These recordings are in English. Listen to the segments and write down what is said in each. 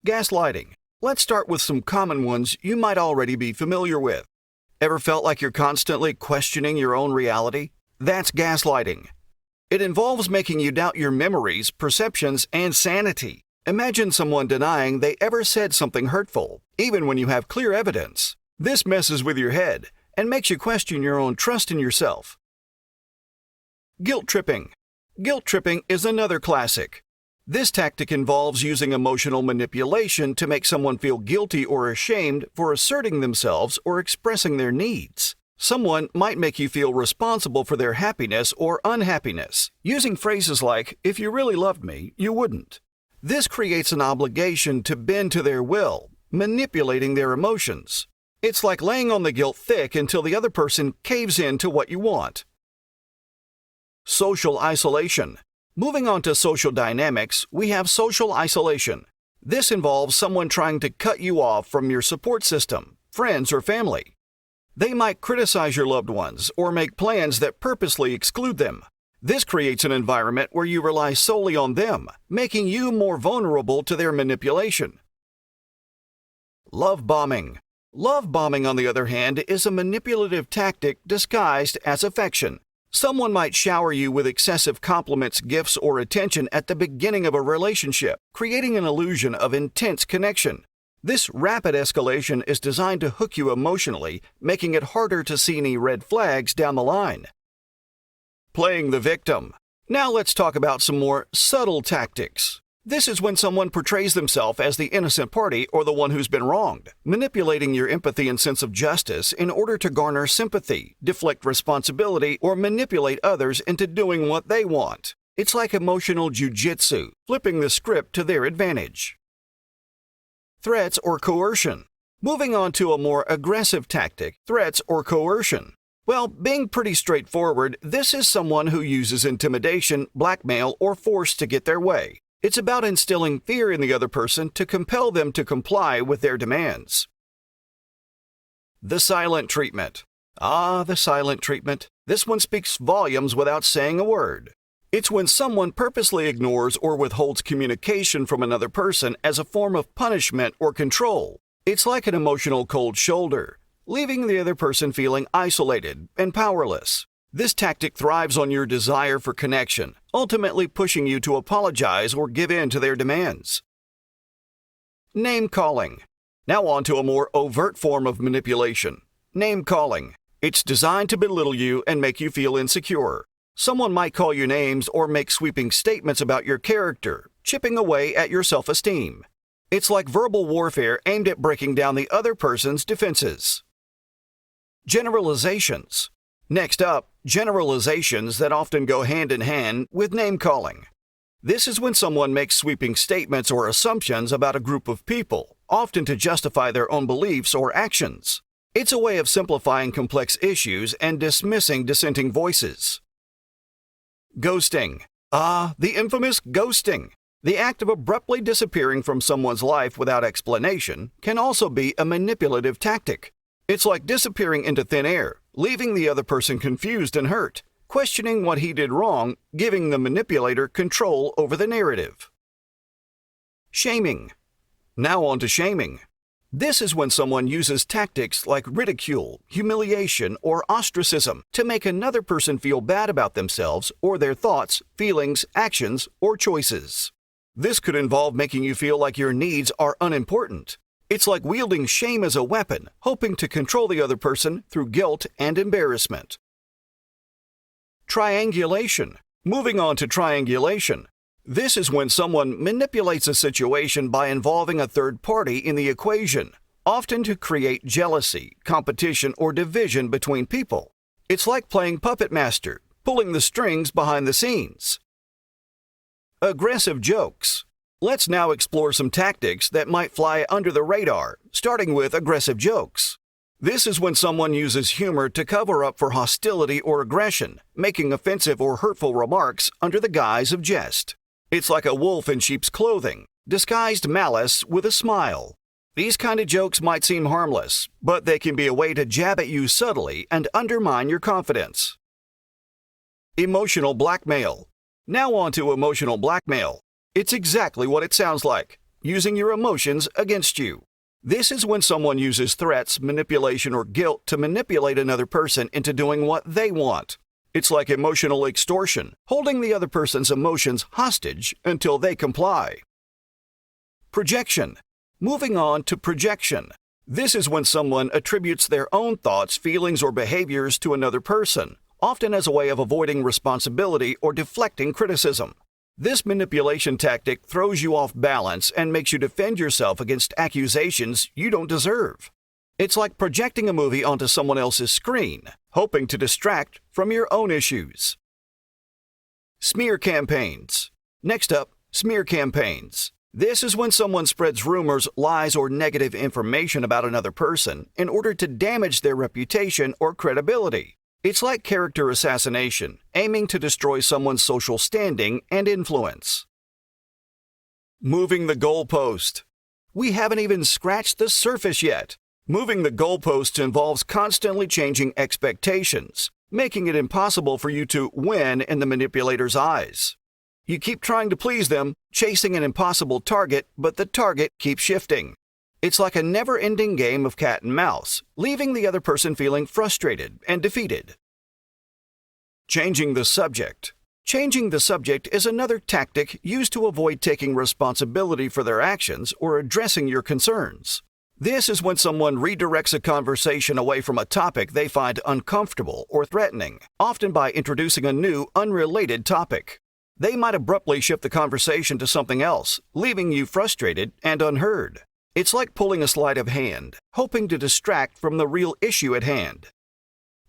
Gaslighting. Let's start with some common ones you might already be familiar with. Ever felt like you're constantly questioning your own reality? That's gaslighting. It involves making you doubt your memories, perceptions, and sanity. Imagine someone denying they ever said something hurtful, even when you have clear evidence. This messes with your head and makes you question your own trust in yourself. Guilt tripping. Guilt tripping is another classic. This tactic involves using emotional manipulation to make someone feel guilty or ashamed for asserting themselves or expressing their needs. Someone might make you feel responsible for their happiness or unhappiness, using phrases like, "If you really loved me, you wouldn't." This creates an obligation to bend to their will, manipulating their emotions. It's like laying on the guilt thick until the other person caves in to what you want. Social isolation. Moving on to social dynamics, we have social isolation. This involves someone trying to cut you off from your support system, friends, or family. They might criticize your loved ones or make plans that purposely exclude them. This creates an environment where you rely solely on them, making you more vulnerable to their manipulation. Love bombing. Love bombing, on the other hand, is a manipulative tactic disguised as affection. Someone might shower you with excessive compliments, gifts, or attention at the beginning of a relationship, creating an illusion of intense connection. This rapid escalation is designed to hook you emotionally, making it harder to see any red flags down the line. Playing the victim. Now let's talk about some more subtle tactics. This is when someone portrays themselves as the innocent party or the one who's been wronged, manipulating your empathy and sense of justice in order to garner sympathy, deflect responsibility, or manipulate others into doing what they want. It's like emotional jujitsu, flipping the script to their advantage. Threats or coercion. Moving on to a more aggressive tactic, threats or coercion. Well, being pretty straightforward, this is someone who uses intimidation, blackmail, or force to get their way. It's about instilling fear in the other person to compel them to comply with their demands. The silent treatment. The silent treatment. This one speaks volumes without saying a word. It's when someone purposely ignores or withholds communication from another person as a form of punishment or control. It's like an emotional cold shoulder, leaving the other person feeling isolated and powerless. This tactic thrives on your desire for connection, ultimately pushing you to apologize or give in to their demands. Name-calling. Now on to a more overt form of manipulation. Name-calling. It's designed to belittle you and make you feel insecure. Someone might call you names or make sweeping statements about your character, chipping away at your self-esteem. It's like verbal warfare aimed at breaking down the other person's defenses. Generalizations. Next up, generalizations that often go hand in hand with name-calling. This is when someone makes sweeping statements or assumptions about a group of people, often to justify their own beliefs or actions. It's a way of simplifying complex issues and dismissing dissenting voices. Ghosting. The infamous ghosting. The act of abruptly disappearing from someone's life without explanation can also be a manipulative tactic. It's like disappearing into thin air, leaving the other person confused and hurt, questioning what he did wrong, giving the manipulator control over the narrative. Shaming. Now on to shaming. This is when someone uses tactics like ridicule, humiliation, or ostracism to make another person feel bad about themselves or their thoughts, feelings, actions, or choices. This could involve making you feel like your needs are unimportant. It's like wielding shame as a weapon, hoping to control the other person through guilt and embarrassment. Triangulation. Moving on to triangulation. This is when someone manipulates a situation by involving a third party in the equation, often to create jealousy, competition, or division between people. It's like playing puppet master, pulling the strings behind the scenes. Aggressive jokes. Let's now explore some tactics that might fly under the radar, starting with aggressive jokes. This is when someone uses humor to cover up for hostility or aggression, making offensive or hurtful remarks under the guise of jest. It's like a wolf in sheep's clothing, disguised malice with a smile. These kind of jokes might seem harmless, but they can be a way to jab at you subtly and undermine your confidence. Emotional blackmail. Now on to emotional blackmail. It's exactly what it sounds like. using your emotions against you. This is when someone uses threats, manipulation, or guilt to manipulate another person into doing what they want. It's like emotional extortion, holding the other person's emotions hostage until they comply. Projection. Moving on to projection. This is when someone attributes their own thoughts, feelings, or behaviors to another person, often as a way of avoiding responsibility or deflecting criticism. This manipulation tactic throws you off balance and makes you defend yourself against accusations you don't deserve. It's like projecting a movie onto someone else's screen, hoping to distract from your own issues. Smear campaigns. Next up, smear campaigns. This is when someone spreads rumors, lies, or negative information about another person in order to damage their reputation or credibility. It's like character assassination, aiming to destroy someone's social standing and influence. Moving the goalpost. We haven't even scratched the surface yet. Moving the goalposts involves constantly changing expectations, making it impossible for you to win in the manipulator's eyes. You keep trying to please them, chasing an impossible target, but the target keeps shifting. It's like a never-ending game of cat and mouse, leaving the other person feeling frustrated and defeated. Changing the subject. Changing the subject is another tactic used to avoid taking responsibility for their actions or addressing your concerns. This is when someone redirects a conversation away from a topic they find uncomfortable or threatening, often by introducing a new, unrelated topic. They might abruptly shift the conversation to something else, leaving you frustrated and unheard. It's like pulling a sleight of hand, hoping to distract from the real issue at hand.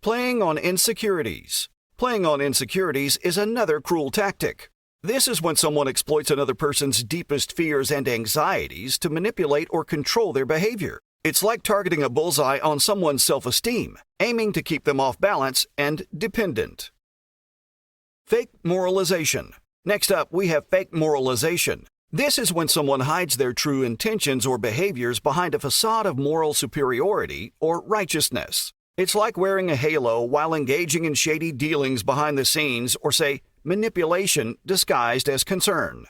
Playing on insecurities. Playing on insecurities is another cruel tactic. This is when someone exploits another person's deepest fears and anxieties to manipulate or control their behavior. It's like targeting a bullseye on someone's self-esteem, aiming to keep them off balance and dependent. Fake moralization. Next up, we have fake moralization. This is when someone hides their true intentions or behaviors behind a facade of moral superiority or righteousness. It's like wearing a halo while engaging in shady dealings behind the scenes or, say, manipulation disguised as concern.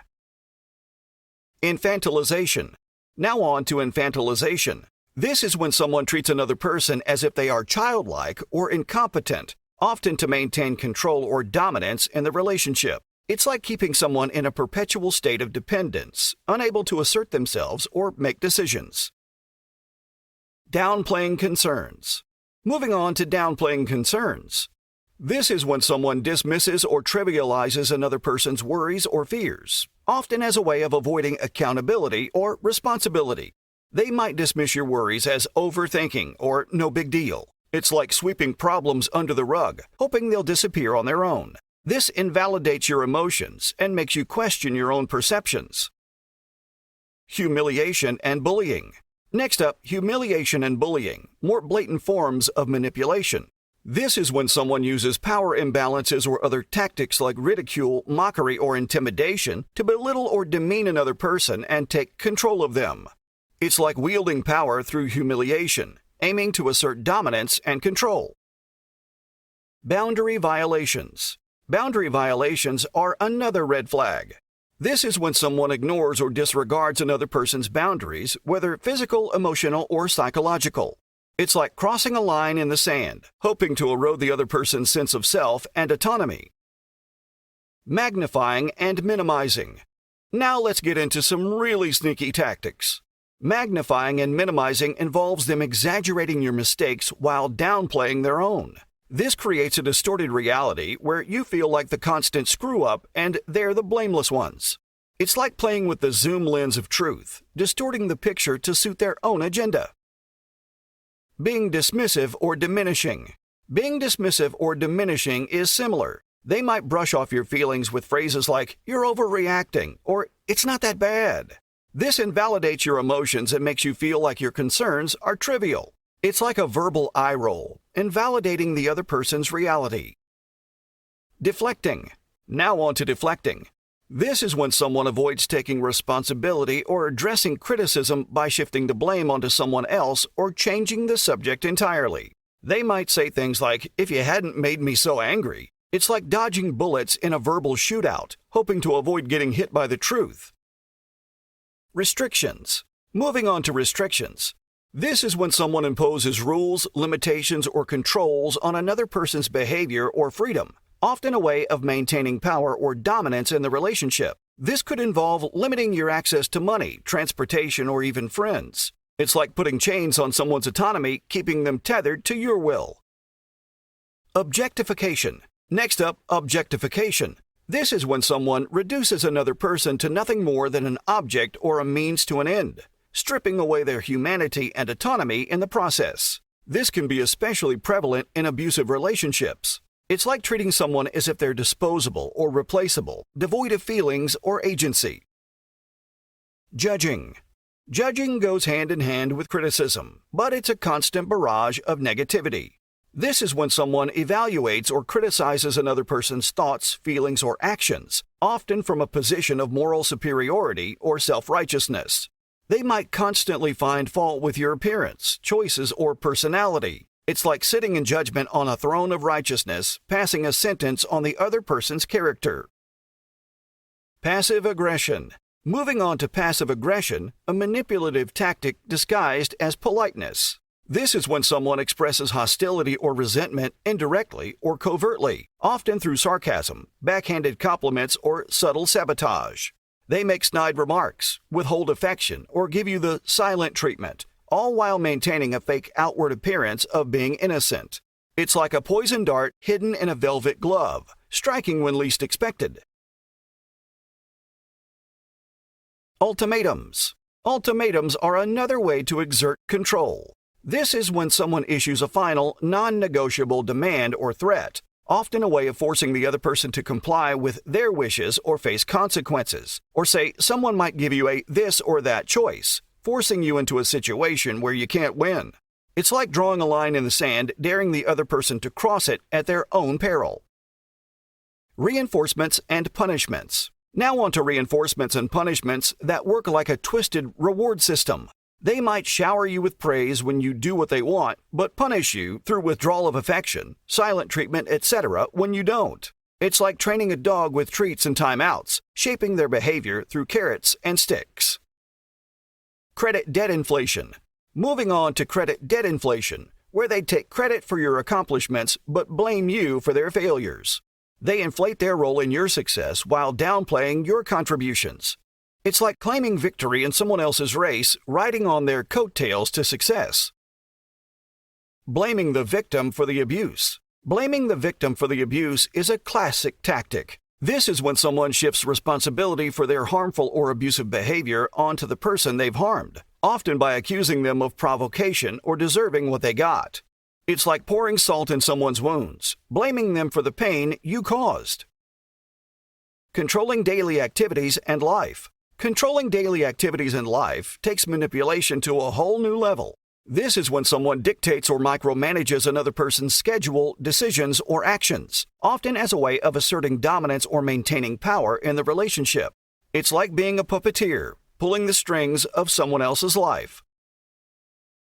Infantilization. Now on to infantilization. This is when someone treats another person as if they are childlike or incompetent, often to maintain control or dominance in the relationship. It's like keeping someone in a perpetual state of dependence, unable to assert themselves or make decisions. Downplaying concerns. Moving on to downplaying concerns. This is when someone dismisses or trivializes another person's worries or fears, often as a way of avoiding accountability or responsibility. They might dismiss your worries as overthinking or no big deal. It's like sweeping problems under the rug, hoping they'll disappear on their own. This invalidates your emotions and makes you question your own perceptions. Humiliation and bullying. Next up, humiliation and bullying, more blatant forms of manipulation. This is when someone uses power imbalances or other tactics like ridicule, mockery, or intimidation to belittle or demean another person and take control of them. It's like wielding power through humiliation, aiming to assert dominance and control. Boundary violations. Boundary violations are another red flag. This is when someone ignores or disregards another person's boundaries, whether physical, emotional, or psychological. It's like crossing a line in the sand, hoping to erode the other person's sense of self and autonomy. Magnifying and minimizing. Now let's get into some really sneaky tactics. Magnifying and minimizing involves them exaggerating your mistakes while downplaying their own. This creates a distorted reality where you feel like the constant screw-up and they're the blameless ones. It's like playing with the zoom lens of truth, distorting the picture to suit their own agenda. Being dismissive or diminishing. Being dismissive or diminishing is similar. They might brush off your feelings with phrases like, "You're overreacting," or "It's not that bad." This invalidates your emotions and makes you feel like your concerns are trivial. It's like a verbal eye roll, invalidating the other person's reality. Deflecting. Now on to deflecting. This is when someone avoids taking responsibility or addressing criticism by shifting the blame onto someone else or changing the subject entirely. They might say things like, "If you hadn't made me so angry." It's like dodging bullets in a verbal shootout, hoping to avoid getting hit by the truth. Restrictions. Moving on to restrictions. This is when someone imposes rules, limitations, or controls on another person's behavior or freedom, often a way of maintaining power or dominance in the relationship. This could involve limiting your access to money, transportation, or even friends. It's like putting chains on someone's autonomy, keeping them tethered to your will. Objectification. Next up, objectification. This is when someone reduces another person to nothing more than an object or a means to an end, stripping away their humanity and autonomy in the process. This can be especially prevalent in abusive relationships. It's like treating someone as if they're disposable or replaceable, devoid of feelings or agency. Judging. Judging goes hand in hand with criticism, but it's a constant barrage of negativity. This is when someone evaluates or criticizes another person's thoughts, feelings, or actions, often from a position of moral superiority or self-righteousness. They might constantly find fault with your appearance, choices, or personality. It's like sitting in judgment on a throne of righteousness, passing a sentence on the other person's character. Passive aggression. Moving on to passive aggression, a manipulative tactic disguised as politeness. This is when someone expresses hostility or resentment indirectly or covertly, often through sarcasm, backhanded compliments, or subtle sabotage. They make snide remarks, withhold affection, or give you the silent treatment, all while maintaining a fake outward appearance of being innocent. It's like a poison dart hidden in a velvet glove, striking when least expected. Ultimatums. Ultimatums are another way to exert control. This is when someone issues a final, non-negotiable demand or threat, often a way of forcing the other person to comply with their wishes or face consequences. Or say, someone might give you a this or that choice, forcing you into a situation where you can't win. It's like drawing a line in the sand, daring the other person to cross it at their own peril. Reinforcements and punishments. Now on to reinforcements and punishments that work like a twisted reward system. They might shower you with praise when you do what they want, but punish you through withdrawal of affection, silent treatment, etc. when you don't. It's like training a dog with treats and timeouts, shaping their behavior through carrots and sticks. Credit debt inflation. Moving on to credit debt inflation, where they take credit for your accomplishments but blame you for their failures. They inflate their role in your success while downplaying your contributions. It's like claiming victory in someone else's race, riding on their coattails to success. Blaming the victim for the abuse. Blaming the victim for the abuse is a classic tactic. This is when someone shifts responsibility for their harmful or abusive behavior onto the person they've harmed, often by accusing them of provocation or deserving what they got. It's like pouring salt in someone's wounds, blaming them for the pain you caused. Controlling daily activities and life. Controlling daily activities in life takes manipulation to a whole new level. This is when someone dictates or micromanages another person's schedule, decisions, or actions, often as a way of asserting dominance or maintaining power in the relationship. It's like being a puppeteer, pulling the strings of someone else's life.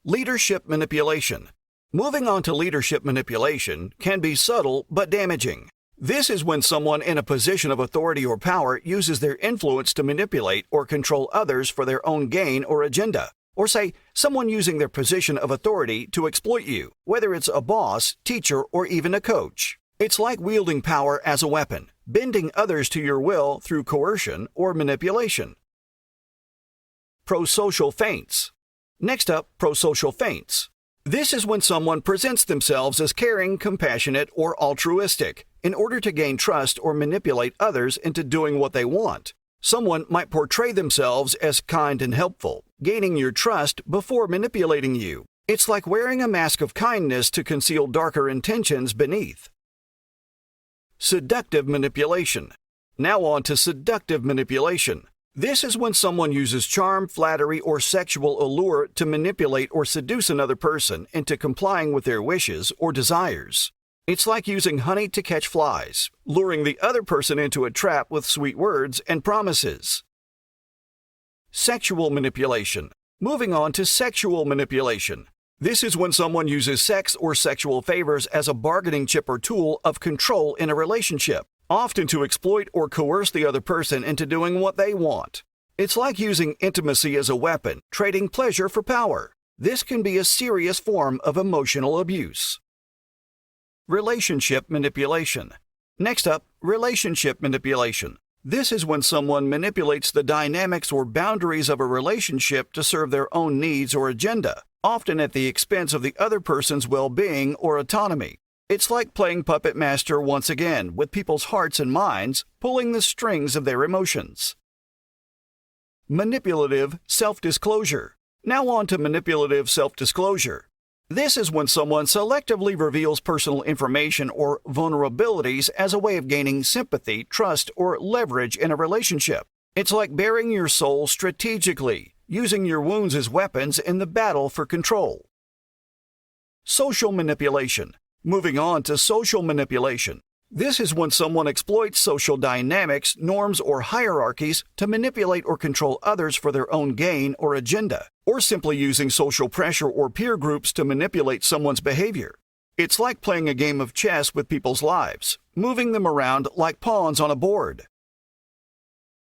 Leadership manipulation. Moving on to leadership manipulation can be subtle but damaging. This is when someone in a position of authority or power uses their influence to manipulate or control others for their own gain or agenda. Or say, someone using their position of authority to exploit you, whether it's a boss, teacher, or even a coach. It's like wielding power as a weapon, bending others to your will through coercion or manipulation. Prosocial feints. Next up, prosocial feints. This is when someone presents themselves as caring, compassionate, or altruistic in order to gain trust or manipulate others into doing what they want. Someone might portray themselves as kind and helpful, gaining your trust before manipulating you. It's like wearing a mask of kindness to conceal darker intentions beneath. Seductive manipulation. Now on to seductive manipulation. This is when someone uses charm, flattery, or sexual allure to manipulate or seduce another person into complying with their wishes or desires. It's like using honey to catch flies, luring the other person into a trap with sweet words and promises. Sexual manipulation. Moving on to sexual manipulation. This is when someone uses sex or sexual favors as a bargaining chip or tool of control in a relationship, often to exploit or coerce the other person into doing what they want. It's like using intimacy as a weapon, trading pleasure for power. This can be a serious form of emotional abuse. Relationship manipulation. Next up, relationship manipulation. This is when someone manipulates the dynamics or boundaries of a relationship to serve their own needs or agenda, often at the expense of the other person's well-being or autonomy. It's like playing puppet master once again, with people's hearts and minds, pulling the strings of their emotions. Manipulative self-disclosure. Now on to manipulative self-disclosure. This is when someone selectively reveals personal information or vulnerabilities as a way of gaining sympathy, trust, or leverage in a relationship. It's like baring your soul strategically, using your wounds as weapons in the battle for control. Social manipulation. Moving on to social manipulation. This is when someone exploits social dynamics, norms, or hierarchies to manipulate or control others for their own gain or agenda, or simply using social pressure or peer groups to manipulate someone's behavior. It's like playing a game of chess with people's lives, moving them around like pawns on a board.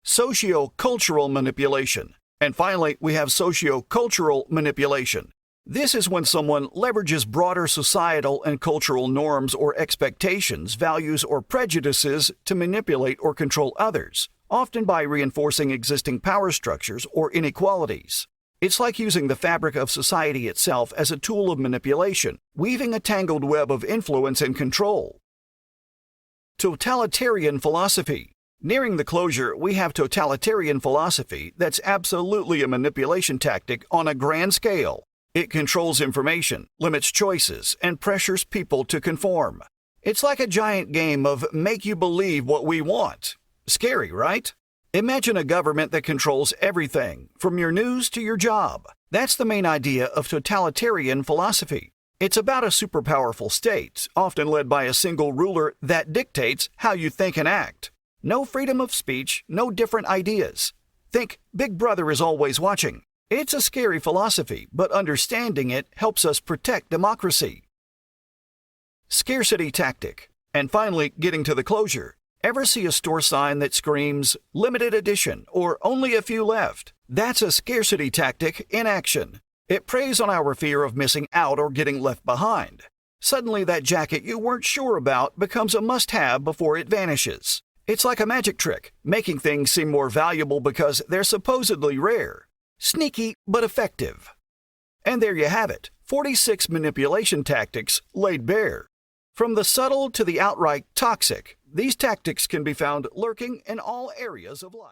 Socio-cultural manipulation. And finally, we have socio-cultural manipulation. This is when someone leverages broader societal and cultural norms or expectations, values, or prejudices to manipulate or control others, often by reinforcing existing power structures or inequalities. It's like using the fabric of society itself as a tool of manipulation, weaving a tangled web of influence and control. Totalitarian philosophy. Nearing the closure, we have totalitarian philosophy that's absolutely a manipulation tactic on a grand scale. It controls information, limits choices, and pressures people to conform. It's like a giant game of make you believe what we want. Scary, right? Imagine a government that controls everything, from your news to your job. That's the main idea of totalitarian philosophy. It's about a superpowerful state, often led by a single ruler that dictates how you think and act. No freedom of speech, no different ideas. Think Big Brother is always watching. It's a scary philosophy, but understanding it helps us protect democracy. Scarcity tactic. And finally, getting to the closure. Ever see a store sign that screams, limited edition, or only a few left? That's a scarcity tactic in action. It preys on our fear of missing out or getting left behind. Suddenly, that jacket you weren't sure about becomes a must-have before it vanishes. It's like a magic trick, making things seem more valuable because they're supposedly rare. Sneaky, but effective. And there you have it, 46 manipulation tactics laid bare. From the subtle to the outright toxic, these tactics can be found lurking in all areas of life.